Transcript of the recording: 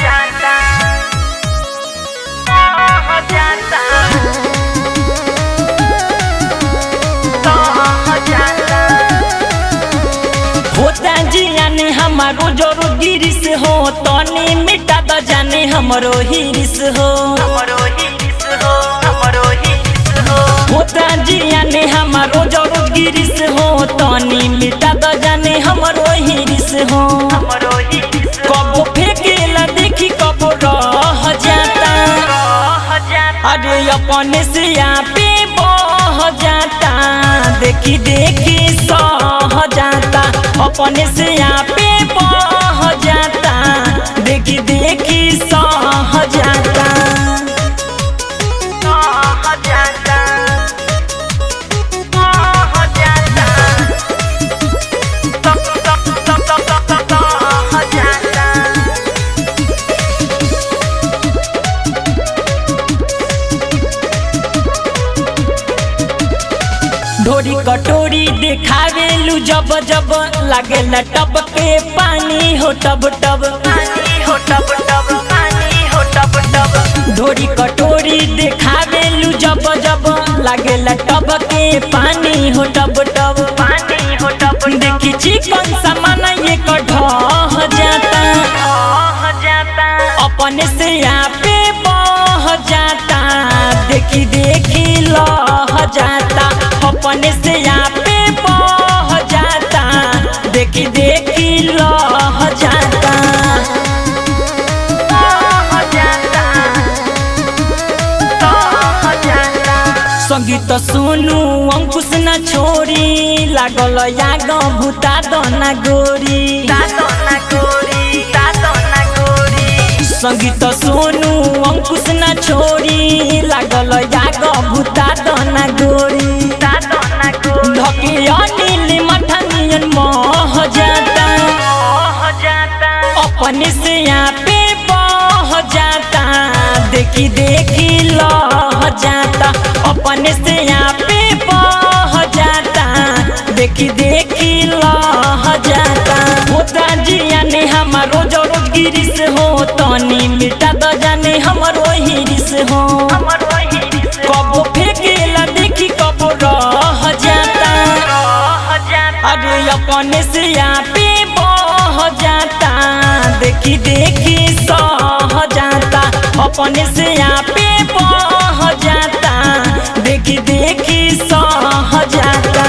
जाता हो जाता हो जाता होता जियाने हमारो जोरो गिरिस हो तनी मिटा द जाने हमरो हिरिस हो हमरो हिरिस हो हमरो हिरिस हो होता जियाने हमारो जोरो गिरिस हो तनी मिटा द जाने हमरो हिरिस हो हमरो हिरिस कबो फेकेला देखी कबो रह जाता अरे अपने से पे बह जाता देखी देखी सह जाता अपने से पे बह जाता देखी देखी सह जाता सह जाता सह जाता सह जाता ढोरी कटोरी देखावेलू जब जब लागे टब के पानी हो टब टब पानी हो टब टब पानी हो टब टब ढोरी कटोरी देखावेलू जब जब लागे टब के पानी हो टब टब पानी हो टब देखी चिकन सामान ये ढह जाता अपने से पे बह जाता देखी देखी लह जाता अपने से पे बह जाता देखी देखी लह जाता संगीत सुनू अंकुश न छोड़ी लागल याग भूता दना गोरी संगीत सोनू अंकुश न छोड़ी लागल याग भूता दना गोरी धके अनिल मठनियन मह जाता अपने से पे बह जाता देखी देखी लह जाता अपने से पे बह जाता देखी देखी लह जाता होता जियाने हमारो जोरो गिरिस हो तनी मिटा द जाने हमरो हिरिस हो कबो फेकेला देखी कबो रह जाता अरे अपने से पे बह जाता देखी देखी सह जाता अपने से पे बह जाता देखी देखी सह जाता।